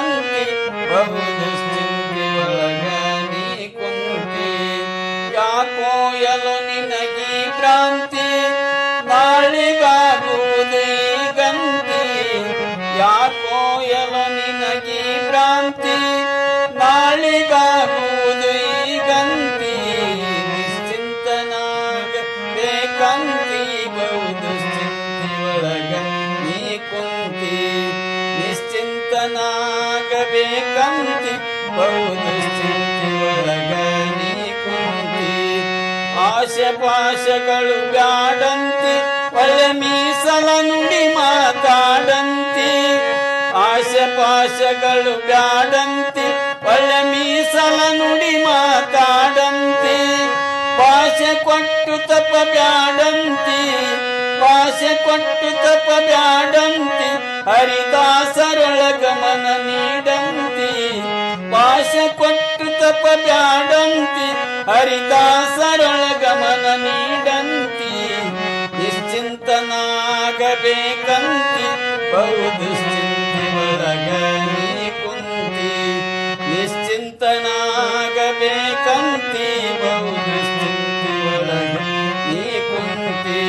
ಬೇಕಂತಿ ಬಹು ದುಶ್ಚಿಂತೆ ಒಳಗ ನೀ ಕುಂತಿ ಯಾಕೋ ಎಲು ನಿನಗೀ ಭ್ರಾಂತಿ ನಾಳಿಗಾಗುವುದು ಗಂತಿ ಯಾಕೋ ಎಲು ನಿನಗೀ ಭ್ರಾಂತಿ ನಾಳಿಗಾಗುವುದು ಗಂತಿ ನಿಶ್ಚಿಂತನಾಗ ಬೇಕಂತಿ ಬಹು ದುಶ್ಚಿಂತೆ ಒಳಗ ನೀ ಕುಂತಿ ನಿಶ್ಚಿಂತನಾಗ ಬೇಕಂತಿ ಬಹು ದುಶ್ಚಿಂತೆ ಒಳಗ ನೀ ಕುಂತಿ ಆಶೆ ಪಾಶಗಳು ಬ್ಯಾಡಂತಿ ಒಳ್ಳೆ ಮೀಸಲ ನುಡಿ ಮಾತಾಡಂತಿ ಆಶೆ ಪಾಶಗಳು ಬ್ಯಾಡಂತಿ ಒಳ್ಳೆ ಮೀಸಲ ನುಡಿ ಮಾತಾಡಂತಿ ಭಾಷೆ ಕೊಟ್ಟು ತಪ್ಪ ಬ್ಯಾಡಂತಿ ಭಾಷೆ ಕೊಟ್ಟು ತಪ್ಪ ಬ್ಯಾಡಂತಿ ಹರಿದಾಸರೊಳಗ ಮನ ನೀಡಂತಿ ಭಾಷೆ ಕೊಟ್ಟು ತಪ್ಪ ಬ್ಯಾಡಂತಿ ಹರಿದಾಸರೊಳಗ ಮನ ನೀಡಂತಿ ನಿಶ್ಚಿಂತನಾಗಬೇಕಂತಿ ಬಹು ದುಶ್ಚಿಂತೆ ಒಳಗ ನೀ ಕುಂತಿ ನಿಶ್ಚಿಂತನಾಗಬೇಕಂತಿ ಬಹು ದುಶ್ಚಿಂತೆ ಒಳಗ ನೀ ಕುಂತಿ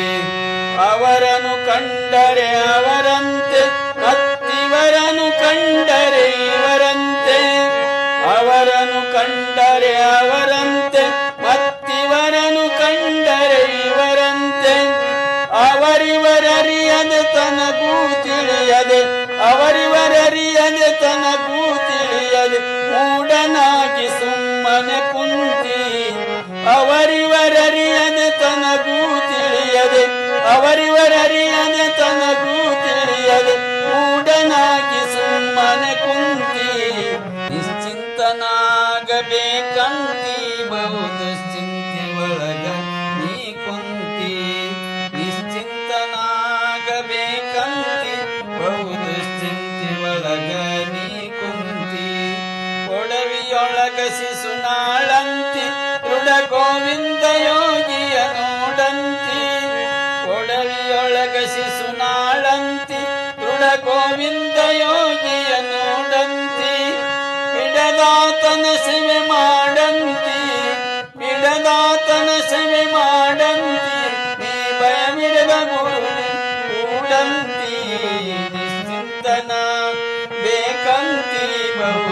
ಅವರನ್ನು ಕಂಡರೆ ಅವರಂತೆ ಮತ್ತಿವರನ್ನು ಕಂಡರೆ ಇವರಂತೆ ಅವರನ್ನು ಕಂಡರೆ ಅವರಂತೆ ಮತ್ತಿವರನ್ನು ಕಂಡರೆ ಇವರಂತೆ ಅವರಿವರರಿಯದೆ ತನಗೂ ತಿಳಿಯದೆ ಅವರಿವರರಿಯದೆ ತನಗೂ ತಿಳಿಯದೆ ಮೂಢನಾಗಿ ಸುಮ್ಮನೆ ಕುಂತಿ ಅವರಿವರರಿಯದೆ ತನಗೂ ತಿಳಿಯದೆ ಅವರಿವರರಿಯದೆ ತನಗೂ ತಿಳಿಯದೆ ಮೂಢನಾಗಿ ಸುಮ್ಮನೆ ಕುಂತಿ ನಿಶ್ಚಿಂತನಾಗಬೇಕಂತಿ ಬಹು ದುಶ್ಚಿಂತೆ ಒಳಗ ನೀ ಕುಂತಿ ನಿಶ್ಚಿಂತನಾಗಬೇಕಂತಿ ಬಹು ದುಶ್ಚಿಂತೆ ಒಳಗ ನೀ ಕುಂತಿ ಕೊಡವಿಯೊಳಗ ಶಿಶುನಾಳಂತಿ ದೃಢ ಗೋವಿಂದ ಯೋಗಿಯ ನೋಡಂತಿ ಕೊಡವಿಯೊಳಗ ಶಿಶುನಾಳಂತಿ ದೃಢ ಗೋವಿಂದ ಯೋಗಿಯ ನೋಡಂತಿ ಬಿಡದಾತನ ಸೇವೆ ಮಾಡಂತಿ ಬಿಡದಾತನ ಸೇವೆ ಮಾಡಂತಿ ನೀ ಭಯಮಿಡದ ಗುರು ಕೂಡಂತಿ ನಿಶ್ಚಿಂತನ ಬೇಕಂತಿ ಬಹು